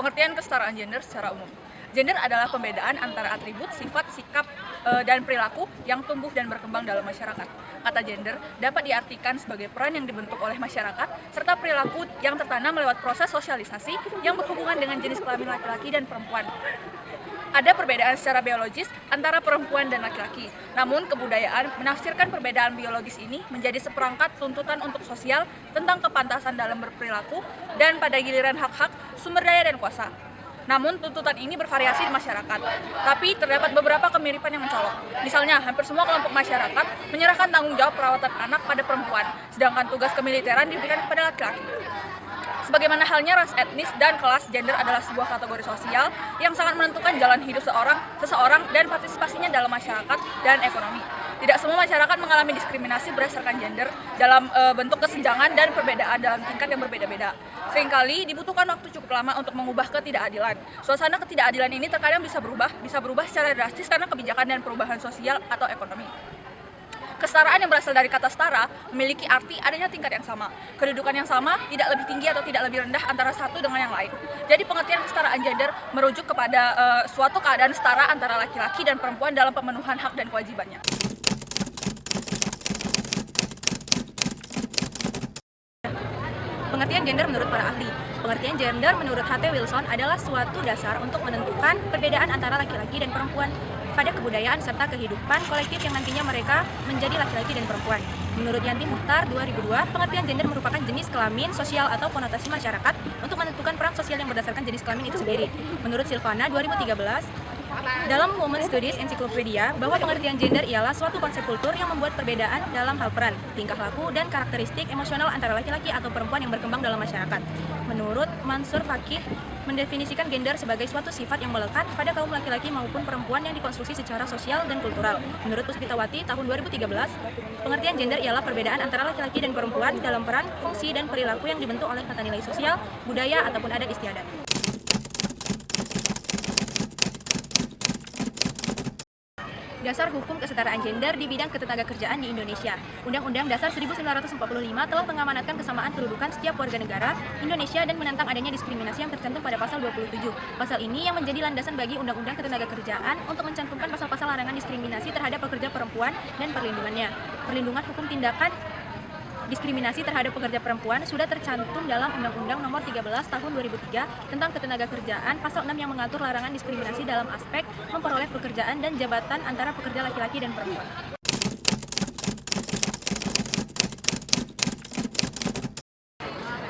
Pengertian kesetaraan gender secara umum. Gender adalah pembedaan antara atribut, sifat, sikap, dan perilaku yang tumbuh dan berkembang dalam masyarakat. Kata gender dapat diartikan sebagai peran yang dibentuk oleh masyarakat, serta perilaku yang tertanam lewat proses sosialisasi yang berhubungan dengan jenis kelamin laki-laki dan perempuan. Ada perbedaan secara biologis antara perempuan dan laki-laki. Namun, kebudayaan menafsirkan perbedaan biologis ini menjadi seperangkat tuntutan untuk sosial tentang kepantasan dalam berperilaku dan pada giliran hak-hak, sumber daya, dan kuasa. Namun, tuntutan ini bervariasi di masyarakat, tapi terdapat beberapa kemiripan yang mencolok. Misalnya, hampir semua kelompok masyarakat menyerahkan tanggung jawab perawatan anak pada perempuan, sedangkan tugas kemiliteran diberikan kepada laki-laki. Sebagaimana halnya ras, etnis, dan kelas, gender adalah sebuah kategori sosial yang sangat menentukan jalan hidup seseorang dan partisipasinya dalam masyarakat dan ekonomi. Tidak semua masyarakat mengalami diskriminasi berdasarkan gender dalam bentuk kesenjangan dan perbedaan dalam tingkat yang berbeda-beda. Seringkali dibutuhkan waktu cukup lama untuk mengubah ketidakadilan. Suasana ketidakadilan ini terkadang bisa berubah secara drastis karena kebijakan dan perubahan sosial atau ekonomi. Kesetaraan yang berasal dari kata setara memiliki arti adanya tingkat yang sama. Kedudukan yang sama tidak lebih tinggi atau tidak lebih rendah antara satu dengan yang lain. Jadi pengertian kesetaraan gender merujuk kepada suatu keadaan setara antara laki-laki dan perempuan dalam pemenuhan hak dan kewajibannya. Pengertian gender menurut para ahli. Pengertian gender menurut H.T. Wilson adalah suatu dasar untuk menentukan perbedaan antara laki-laki dan perempuan pada kebudayaan serta kehidupan kolektif yang nantinya mereka menjadi laki-laki dan perempuan. Menurut Yanti Mukhtar 2002, pengertian gender merupakan jenis kelamin sosial atau konotasi masyarakat untuk menentukan peran sosial yang berdasarkan jenis kelamin itu sendiri. Menurut Silvana 2013, dalam Women Studies Encyclopedia, bahwa pengertian gender ialah suatu konsep kultur yang membuat perbedaan dalam hal peran, tingkah laku, dan karakteristik emosional antara laki-laki atau perempuan yang berkembang dalam masyarakat. Menurut Mansur Fakih, mendefinisikan gender sebagai suatu sifat yang melekat pada kaum laki-laki maupun perempuan yang dikonstruksi secara sosial dan kultural. Menurut Puspitawati tahun 2013, pengertian gender ialah perbedaan antara laki-laki dan perempuan dalam peran, fungsi, dan perilaku yang dibentuk oleh tata nilai sosial, budaya, ataupun adat istiadat. Dasar hukum kesetaraan gender di bidang ketenagakerjaan di Indonesia. Undang-Undang Dasar 1945 telah mengamanatkan kesamaan kedudukan setiap warga negara Indonesia dan menentang adanya diskriminasi yang tercantum pada pasal 27. Pasal ini yang menjadi landasan bagi Undang-Undang Ketenagakerjaan untuk mencantumkan pasal-pasal larangan diskriminasi terhadap pekerja perempuan dan perlindungannya. Perlindungan hukum tindakan diskriminasi terhadap pekerja perempuan sudah tercantum dalam Undang-Undang Nomor 13 Tahun 2003 tentang Ketenagakerjaan pasal 6 yang mengatur larangan diskriminasi dalam aspek memperoleh pekerjaan dan jabatan antara pekerja laki-laki dan perempuan.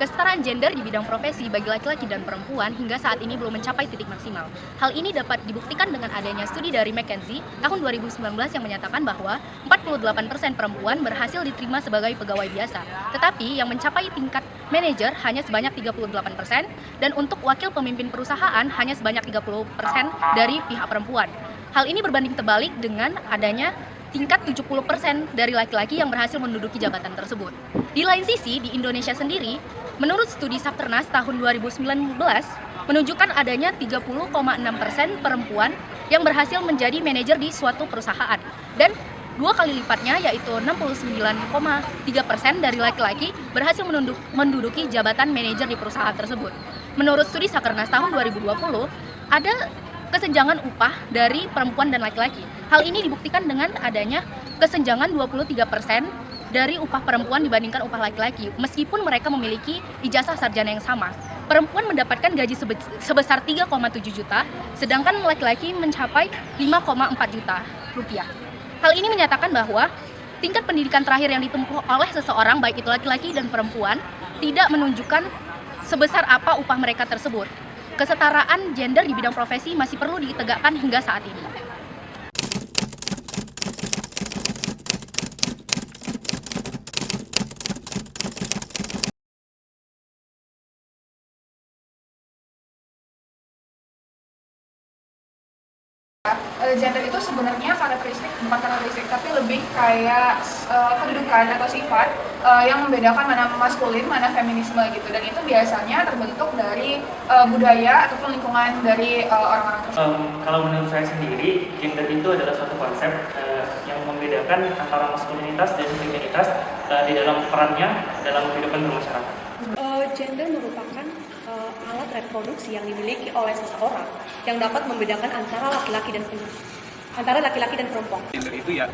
Kesetaraan gender di bidang profesi bagi laki-laki dan perempuan hingga saat ini belum mencapai titik maksimal. Hal ini dapat dibuktikan dengan adanya studi dari McKinsey tahun 2019 yang menyatakan bahwa 48% perempuan berhasil diterima sebagai pegawai biasa, tetapi yang mencapai tingkat manajer hanya sebanyak 38% dan untuk wakil pemimpin perusahaan hanya sebanyak 30% dari pihak perempuan. Hal ini berbanding terbalik dengan adanya tingkat 70% dari laki-laki yang berhasil menduduki jabatan tersebut. Di lain sisi, di Indonesia sendiri, menurut studi Sapternas tahun 2019, menunjukkan adanya 30,6% perempuan yang berhasil menjadi manajer di suatu perusahaan. Dan 2 kali lipatnya, yaitu 69,3% dari laki-laki berhasil menduduki jabatan manajer di perusahaan tersebut. Menurut studi Sapternas tahun 2020, ada kesenjangan upah dari perempuan dan laki-laki. Hal ini dibuktikan dengan adanya kesenjangan 23% dari upah perempuan dibandingkan upah laki-laki, meskipun mereka memiliki ijazah sarjana yang sama. Perempuan mendapatkan gaji sebesar 3,7 juta, sedangkan laki-laki mencapai 5,4 juta rupiah. Hal ini menyatakan bahwa tingkat pendidikan terakhir yang ditempuh oleh seseorang, baik itu laki-laki dan perempuan, tidak menunjukkan sebesar apa upah mereka tersebut. Kesetaraan gender di bidang profesi masih perlu ditegakkan hingga saat ini. Gender itu sebenarnya bukan karakteristik, tapi lebih kayak kedudukan atau sifat yang membedakan mana maskulin, mana feminisme gitu. Dan itu biasanya terbentuk dari budaya ataupun lingkungan dari orang-orang tersebut. Kalau menurut saya sendiri, gender itu adalah suatu konsep yang membedakan antara maskulinitas dan feminitas di dalam perannya dalam kehidupan bermasyarakat. Gender merupakan alat reproduksi yang dimiliki oleh seseorang yang dapat membedakan antara laki-laki dan perempuan. Gender itu ya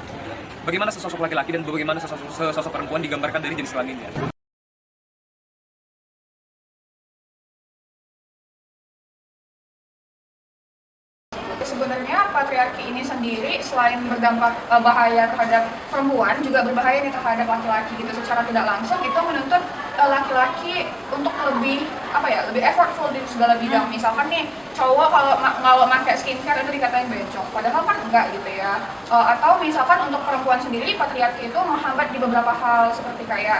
bagaimana sesosok laki-laki dan bagaimana sesosok perempuan digambarkan dari jenis kelaminnya. Sebenarnya patriarki ini sendiri selain berdampak bahaya terhadap perempuan, juga berbahaya nih terhadap laki-laki gitu. Secara tidak langsung itu menuntut laki-laki untuk lebih effortful di segala bidang. Misalkan nih cowok kalau pakai skincare itu dikatain bencong, padahal kan enggak gitu ya. Atau misalkan untuk perempuan sendiri, patriarki itu menghambat di beberapa hal seperti kayak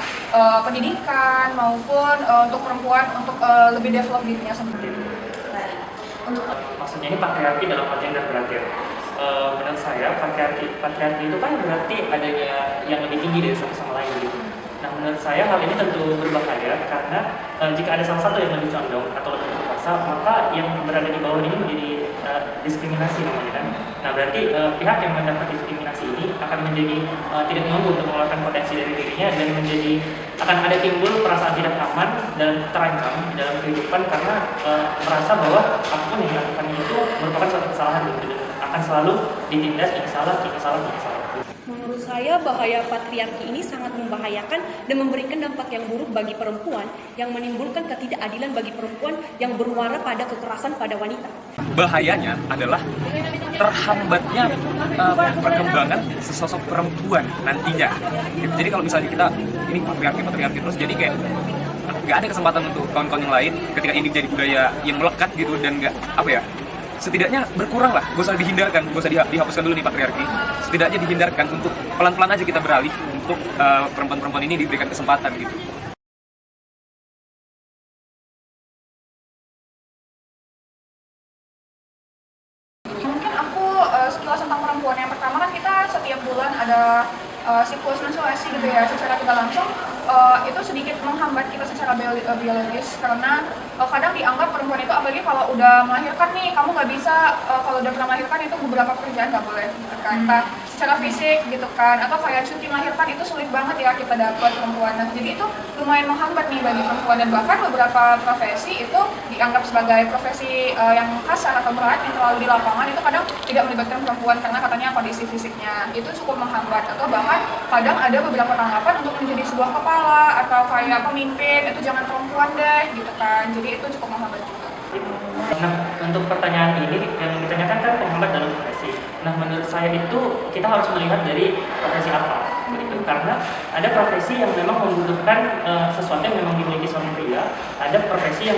pendidikan maupun untuk perempuan untuk lebih develop dirinya sendiri. Maksudnya ini patriarki dalam artian dan berarti menurut saya patriarki itu kan berarti adanya yang lebih tinggi dari satu sama lain gitu. Nah menurut saya hal ini tentu berbahaya karena jika ada salah satu yang lebih condong atau lebih berkuasa, maka yang berada di bawah ini menjadi diskriminasi namanya kan. Nah berarti pihak yang mendapat diskriminasi ini akan menjadi tidak mampu untuk mengeluarkan potensi dari dirinya dan menjadi akan ada timbul perasaan tidak aman dan terancam dalam kehidupan karena merasa bahwa apapun yang dilakukannya itu merupakan suatu kesalahan gitu, dan akan selalu ditindas ini salah. Menurut saya bahaya patriarki ini sangat membahayakan dan memberikan dampak yang buruk bagi perempuan yang menimbulkan ketidakadilan bagi perempuan yang bermuara pada kekerasan pada wanita. Bahayanya adalah terhambatnya perkembangan sesosok perempuan nantinya. Jadi kalau misalnya kita ini patriarki terus, jadi kayak nggak ada kesempatan untuk kawan-kawan yang lain ketika ini jadi budaya yang melekat gitu dan nggak setidaknya berkurang lah, gak usah dihindarkan, gak usah dihapuskan dulu nih patriarki. Setidaknya dihindarkan untuk pelan-pelan aja kita beralih untuk perempuan-perempuan ini diberikan kesempatan gitu. Mungkin aku sekilas tentang perempuan. Yang pertama kan kita setiap bulan ada siklus menstruasi gitu ya, secara tidak langsung itu sedikit menghambat kita secara biologis karena kadang dianggap perempuan itu, apalagi kalau udah melahirkan nih, kamu nggak bisa kalau udah pernah melahirkan itu beberapa pekerjaan nggak boleh gitu kan, entah secara fisik gitu kan, atau kayak cuti melahirkan itu sulit banget ya kita dapat perempuan. Nah, jadi itu lumayan menghambat nih bagi perempuan, dan bahkan beberapa profesi itu dianggap sebagai profesi yang kasar atau berat yang terlalu di lapangan itu kadang tidak melibatkan perempuan karena katanya kondisi fisiknya itu cukup menghambat, atau bahkan kadang ada beberapa tanggapan untuk menjadi sebuah kepala atau kayak pemimpin itu jangan perempuan deh gitu kan, jadi itu cukup menghambat juga. Nah untuk pertanyaan ini yang ditanyakan kan penghambat dalam profesi. Nah menurut saya itu kita harus melihat dari profesi apa begitu, karena ada profesi yang memang membutuhkan sesuatu yang memang dimiliki seorang pria, ada profesi yang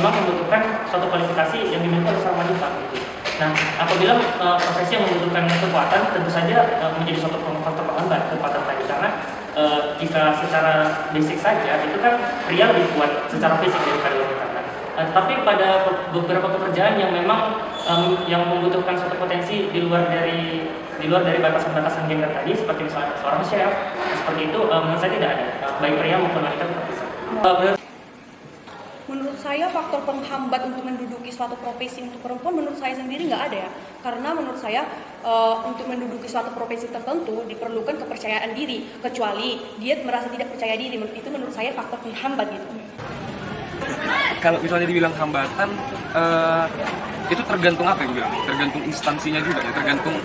memang membutuhkan suatu kualifikasi yang dimiliki oleh seorang wanita gitu. Nah, apabila profesi yang membutuhkan kekuatan, tentu saja menjadi suatu faktor penghambat kekuatan tadi, karena jika secara basic saja itu kan pria lebih kuat secara fisik daripada wanita. Tapi pada beberapa pekerjaan yang memang yang membutuhkan suatu potensi di luar dari batasan-batasan gender tadi, seperti misalnya seorang chef, seperti itu menurut saya tidak ada, baik pria maupun wanita tetap bisa. Menurut saya faktor penghambat untuk menduduki suatu profesi untuk perempuan menurut saya sendiri nggak ada ya. Karena menurut saya untuk menduduki suatu profesi tertentu diperlukan kepercayaan diri. Kecuali dia merasa tidak percaya diri, itu menurut saya faktor penghambat gitu. Kalau misalnya dibilang hambatan, itu tergantung apa ya gue bilang? Tergantung instansinya juga ya, tergantung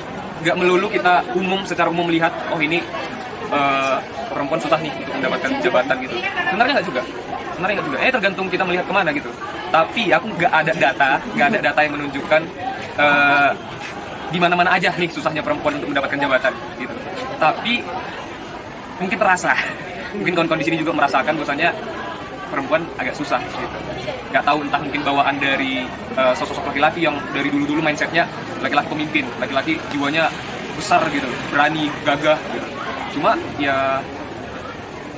nggak melulu kita secara umum melihat, oh ini perempuan susah nih untuk mendapatkan jabatan gitu. Sebenarnya nggak juga. Tergantung kita melihat kemana gitu. Tapi aku nggak ada data yang menunjukkan di mana-mana aja nih susahnya perempuan untuk mendapatkan jabatan gitu. Tapi mungkin mungkin kawan-kawan di sini juga merasakan bahwasanya perempuan agak susah gitu. Nggak tahu, entah mungkin bawaan dari sosok laki-laki yang dari dulu-dulu mindsetnya laki-laki pemimpin, laki-laki jiwanya besar gitu, berani, gagah gitu. Cuma ya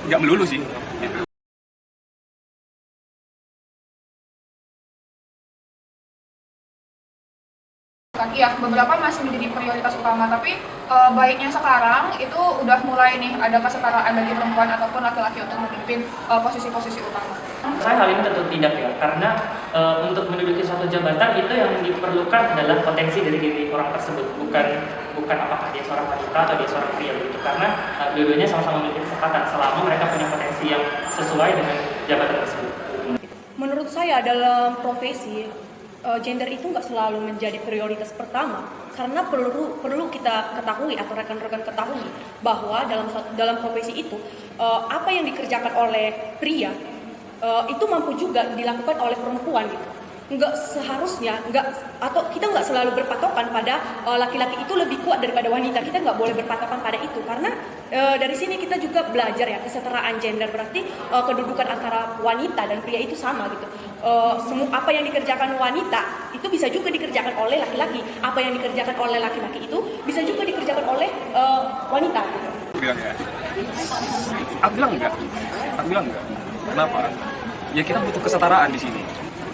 nggak melulu sih gitu. Iya, beberapa masih menjadi prioritas utama, tapi baiknya sekarang itu udah mulai nih ada kesetaraan bagi perempuan ataupun laki-laki untuk memimpin posisi-posisi utama. Saya hal ini tentu tidak ya, karena untuk menduduki suatu jabatan itu yang diperlukan adalah potensi dari diri orang tersebut, bukan apakah dia seorang wanita atau dia seorang pria begitu, karena dua-duanya sama-sama memiliki kesempatan selama mereka punya potensi yang sesuai dengan jabatan tersebut. Menurut menurut saya dalam profesi gender itu nggak selalu menjadi prioritas pertama, karena perlu kita ketahui atau rekan-rekan ketahui bahwa dalam profesi itu apa yang dikerjakan oleh pria itu mampu juga dilakukan oleh perempuan gitu. Nggak seharusnya, atau kita nggak selalu berpatokan pada laki-laki itu lebih kuat daripada wanita. Kita nggak boleh berpatokan pada itu, karena dari sini kita juga belajar ya kesetaraan gender, berarti kedudukan antara wanita dan pria itu sama gitu. Semua apa yang dikerjakan wanita itu bisa juga dikerjakan oleh laki-laki, apa yang dikerjakan oleh laki-laki itu bisa juga dikerjakan oleh wanita gitu. Aku bilang enggak. Kenapa? Ya kita butuh kesetaraan di sini.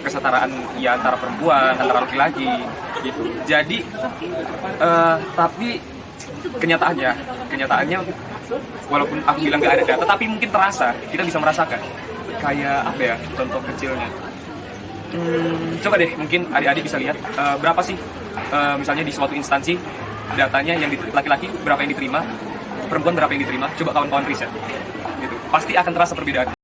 Kesetaraan ya antara perempuan, antara laki-laki gitu. Jadi tapi kenyataannya walaupun aku bilang nggak ada data, tapi mungkin terasa, kita bisa merasakan. Kayak apa ya, contoh kecilnya. Coba deh, mungkin adik-adik bisa lihat berapa sih misalnya di suatu instansi datanya yang laki-laki berapa yang diterima, perempuan berapa yang diterima. Coba kawan-kawan riset gitu. Pasti akan terasa perbedaan.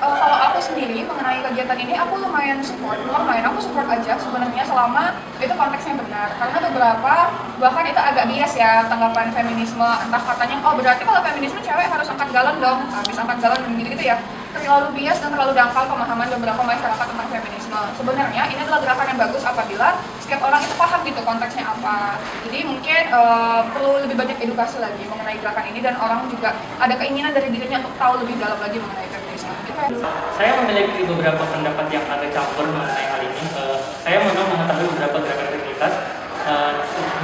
Kalau aku sendiri mengenai kegiatan ini, aku lumayan support aja sebenarnya selama itu konteksnya benar. Karena beberapa bahkan itu agak bias ya tanggapan feminisme, entah katanya oh berarti kalau feminisme cewek harus angkat galon dong, habis angkat galon gitu ya. Terlalu bias dan terlalu dangkal pemahaman beberapa masyarakat tentang feminisme. Sebenarnya ini adalah gerakan yang bagus apabila setiap orang itu paham gitu konteksnya apa. Jadi mungkin perlu lebih banyak edukasi lagi mengenai gerakan ini, dan orang juga ada keinginan dari dirinya untuk tahu lebih dalam lagi mengenai feminisme. Saya memiliki beberapa pendapat yang agak campur mengenai hal ini. Saya memang mengetahui beberapa gerakan feminitas.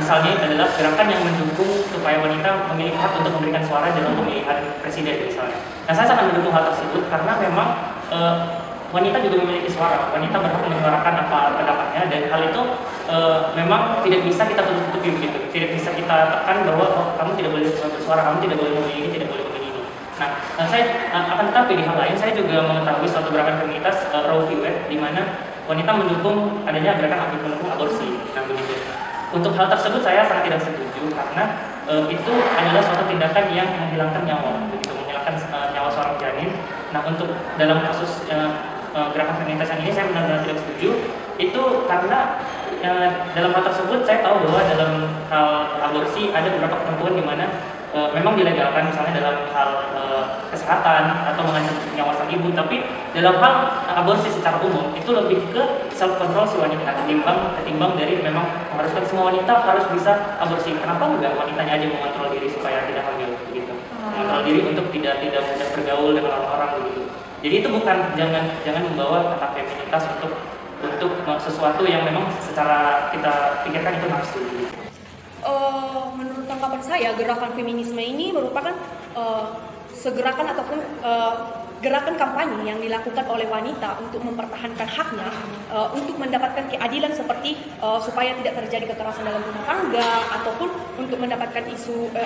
Misalnya adalah gerakan yang mendukung supaya wanita memiliki hak untuk memberikan suara dalam pemilihan presiden misalnya. Nah, saya sangat mendukung hal tersebut karena memang wanita juga memiliki suara. Wanita berhak menyuarakan apa pendapatnya, dan hal itu memang tidak bisa kita tutup-tutupi begitu. Tidak bisa kita tekan bahwa oh, kamu tidak boleh bersuara, kamu tidak boleh memilih ini, tidak boleh memilih ini. Nah, saya akan tetapi di hal lain saya juga mengetahui suatu gerakan feminitas Roe v. Wade, di mana wanita mendukung adanya gerakan mendukung aborsi. Nah, begitu. Untuk hal tersebut saya sangat tidak setuju karena itu adalah suatu tindakan yang menghilangkan nyawa, begitu, menghilangkan nyawa seorang janin. Nah, untuk dalam kasus gerakan feminitas yang ini saya benar-benar tidak setuju. Itu karena dalam hal tersebut saya tahu bahwa dalam hal aborsi ada beberapa ketentuan di mana memang dilegalkan, misalnya dalam hal kesehatan atau mengancam nyawa sang ibu, tapi dalam hal aborsi secara umum itu lebih ke self control si wanita ketimbang dari memang mengharuskan semua wanita harus bisa aborsi. Kenapa enggak wanitanya aja mengontrol diri supaya tidak hamil begitu, mengontrol diri untuk tidak mudah bergaul dengan orang-orang begitu. Jadi itu bukan jangan membawa kata feminitas untuk sesuatu yang memang secara kita pikirkan itu nafsu. Menurut tanggapan saya, gerakan feminisme ini merupakan segerakan ataupun gerakan kampanye yang dilakukan oleh wanita untuk mempertahankan haknya, untuk mendapatkan keadilan seperti supaya tidak terjadi kekerasan dalam rumah tangga, ataupun untuk mendapatkan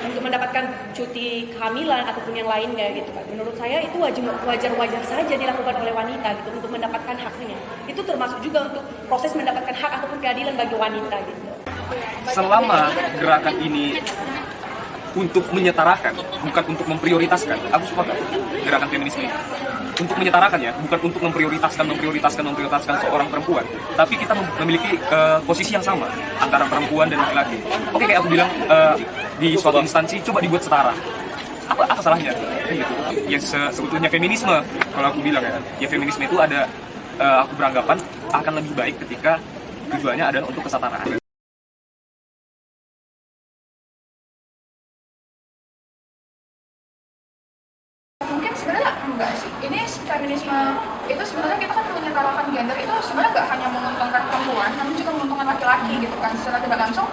untuk mendapatkan cuti kehamilan ataupun yang lainnya gitu kan. Menurut saya itu wajar-wajar saja dilakukan oleh wanita gitu untuk mendapatkan haknya. Itu termasuk juga untuk proses mendapatkan hak ataupun keadilan bagi wanita gitu. Selama gerakan ini untuk menyetarakan, bukan untuk memprioritaskan. Aku sepakat gerakan feminisme ini untuk menyetarakan ya, bukan untuk memprioritaskan seorang perempuan. Tapi kita memiliki posisi yang sama antara perempuan dan laki-laki. Oke, kayak aku bilang di suatu instansi coba dibuat setara. Apa salahnya? Gitu. Ya sebetulnya feminisme, kalau aku bilang ya feminisme itu ada, aku beranggapan akan lebih baik ketika tujuannya adalah untuk kesetaraan. Sebenarnya enggak sih, ini feminisme itu sebenarnya kita kan menyetarakan gender itu sebenarnya nggak hanya menguntungkan perempuan, namun juga menguntungkan laki-laki gitu kan. Secara tidak langsung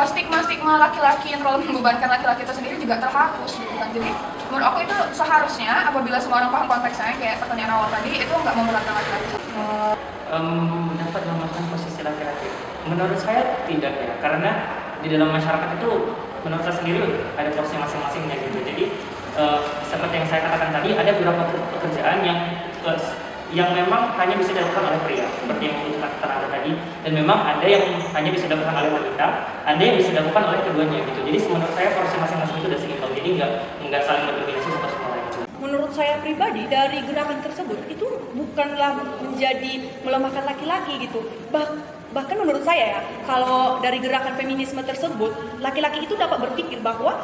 stigma laki-laki yang terlalu membebankan laki-laki itu sendiri juga terhapus gitu kan. Jadi menurut aku itu seharusnya apabila semua orang paham konteksnya, kayak pertanyaan awal tadi, itu nggak memberatkan laki-laki. Dapat melemahkan posisi laki-laki? Menurut saya tidak ya, karena di dalam masyarakat itu menurut saya sendiri ada porsi masing-masingnya gitu. Jadi seperti yang saya katakan tadi, ada beberapa pekerjaan yang yang memang hanya bisa dilakukan oleh pria, seperti yang dikatakan Anda tadi, dan memang ada yang hanya bisa dilakukan oleh wanita, ada yang bisa dilakukan oleh keduanya gitu. Jadi menurut saya porsi masing-masing itu sudah seimbang, jadi nggak saling berdominasi satu sama lain. Menurut saya pribadi, dari gerakan tersebut itu bukanlah menjadi melemahkan laki-laki gitu. Bahkan menurut saya ya, kalau dari gerakan feminisme tersebut, laki-laki itu dapat berpikir bahwa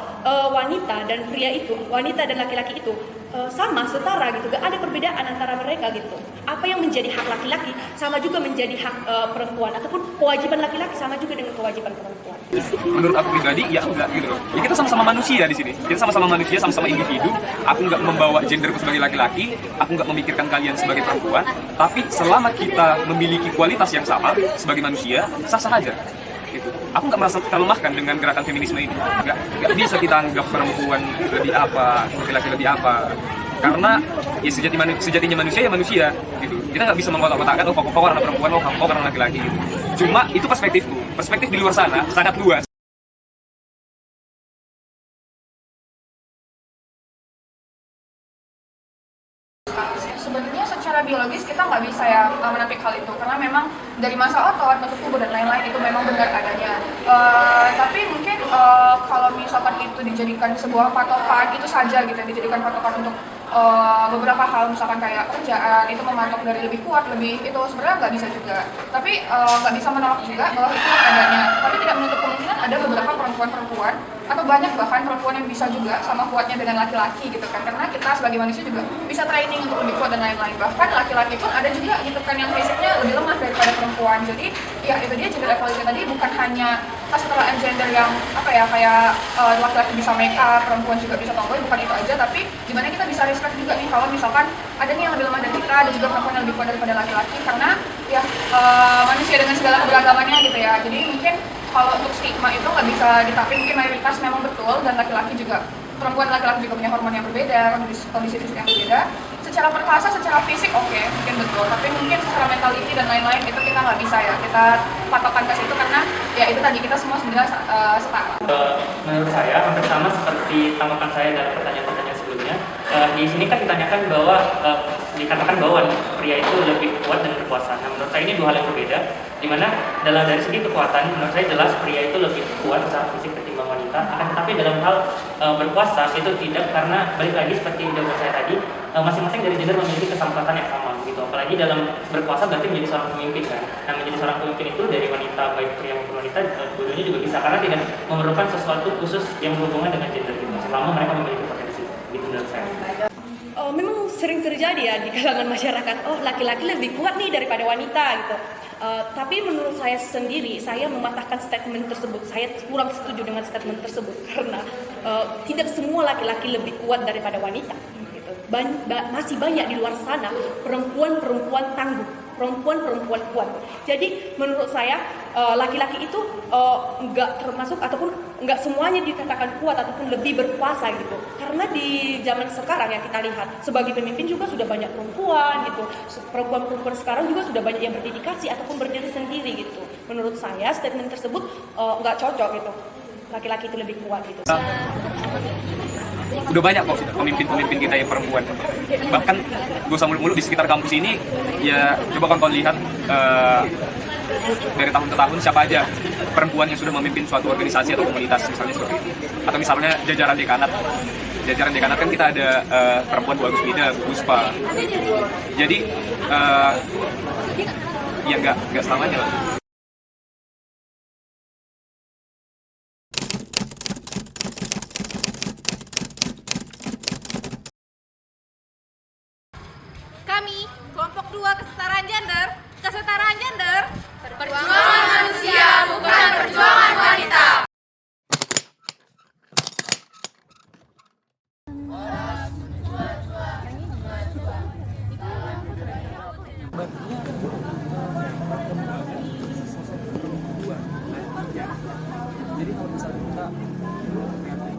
wanita dan pria itu, wanita dan laki-laki itu sama, setara gitu, gak ada perbedaan antara mereka gitu. Apa yang menjadi hak laki-laki sama juga menjadi hak perempuan, ataupun kewajiban laki-laki sama juga dengan kewajiban perempuan. Menurut aku pribadi ya enggak gitu loh. Ya kita sama-sama manusia di sini. Kita sama-sama manusia, sama-sama individu. Aku nggak membawa genderku sebagai laki-laki, aku nggak memikirkan kalian sebagai perempuan. Tapi selama kita memiliki kualitas yang sama sebagai manusia, sah-sah aja. Gitu. Aku nggak merasa terlemahkan dengan gerakan feminisme ini. Nggak bisa kita anggap perempuan lebih apa, laki-laki lebih apa. Karena ya sejatinya manusia ya manusia gitu. Kita nggak bisa mengkotak-kotakkan oh kau karena perempuan, oh kau karena laki-laki gitu. Cuma itu perspektifku. Perspektif di luar sana sangat luas. Sebenarnya secara biologis kita nggak bisa ya menampik hal itu karena memang dari masa otot, bentuk tubuh dan lain-lain itu memang benar adanya. Tapi mungkin kalau misalkan itu dijadikan sebuah patokan itu saja gitu, dijadikan patokan untuk beberapa hal misalkan kayak kerjaan itu mematok dari lebih kuat lebih itu sebenarnya nggak bisa juga. Tapi nggak bisa menolak juga bahwa itu adanya. Tapi tidak menutup kemungkinan ada beberapa perempuan-perempuan atau banyak bahkan perempuan yang bisa juga sama kuatnya dengan laki-laki gitu kan, karena kita sebagai manusia juga bisa training untuk lebih kuat dan lain-lain. Bahkan laki-laki pun ada juga gitu kan yang fisiknya lebih lemah daripada perempuan. Jadi ya itu dia gender equality tadi bukan hanya kesetaraan gender yang apa ya kayak laki-laki bisa make up, perempuan juga bisa tomboy, bukan itu aja, tapi gimana kita bisa respect juga nih kalau misalkan ada nih yang lebih lemah dari kita, ada juga perempuan yang lebih kuat daripada laki-laki, karena ya manusia dengan segala keberagamannya gitu ya. Jadi mungkin kalau untuk stigma itu nggak bisa ditampik, mungkin mayoritas memang betul, dan laki-laki juga, perempuan dan laki-laki juga punya hormon yang berbeda, kondisi fisik yang berbeda. Secara perkasa, secara fisik oke, mungkin betul, tapi mungkin secara mentality dan lain-lain itu kita nggak bisa ya, kita patokan ke situ karena ya itu tadi kita semua sebenarnya setara. Menurut saya hampir sama seperti tanggapan saya dalam pertanyaan-pertanyaan sebelumnya. Di sini kan ditanyakan bahwa dikatakan bahwa pria itu lebih kuat dan berkuasa. Nah, menurut saya ini dua hal yang berbeda, di mana dari segi kekuatan menurut saya jelas pria itu lebih kuat secara fisik ketimbang wanita. Akan tetapi dalam hal berkuasa itu tidak, karena balik lagi seperti jawaban saya tadi, masing-masing dari gender memiliki kesempatan yang sama gitu. Apalagi dalam berkuasa berarti menjadi seorang pemimpin kan. Nah, menjadi seorang pemimpin itu dari wanita, baik pria maupun wanita, dua-duanya juga bisa, karena tidak memerlukan sesuatu khusus yang berhubungan dengan gender gitu, selama mereka memiliki potensi gitu menurut saya. Memang sering terjadi ya di kalangan masyarakat, oh laki-laki lebih kuat nih daripada wanita gitu. Tapi menurut saya sendiri, saya mematahkan statement tersebut. Saya kurang setuju dengan statement tersebut karena tidak semua laki-laki lebih kuat daripada wanita. Gitu. Masih banyak di luar sana perempuan-perempuan tangguh, perempuan-perempuan kuat. Jadi menurut saya laki-laki itu nggak termasuk ataupun nggak semuanya dikatakan kuat ataupun lebih berkuasa gitu. Karena di zaman sekarang yang kita lihat sebagai pemimpin juga sudah banyak perempuan gitu. Perempuan-perempuan sekarang juga sudah banyak yang berdedikasi ataupun berdiri sendiri gitu. Menurut saya statement tersebut nggak cocok gitu. Laki-laki itu lebih kuat gitu. Udah banyak kok pemimpin-pemimpin kita yang perempuan. Bahkan gue sama mulu di sekitar kampus ini, ya coba kalian lihat dari tahun ke tahun siapa aja perempuan yang sudah memimpin suatu organisasi atau komunitas misalnya seperti itu. Atau misalnya jajaran dekanat. Jajaran dekanat kan kita ada perempuan Bu Agus Mida, Bu Puspa. Jadi ya nggak selamanya lah. Kami, kelompok 2 kesetaraan gender, perjuangan manusia bukan perjuangan wanita. Jadi kalau misalnya kita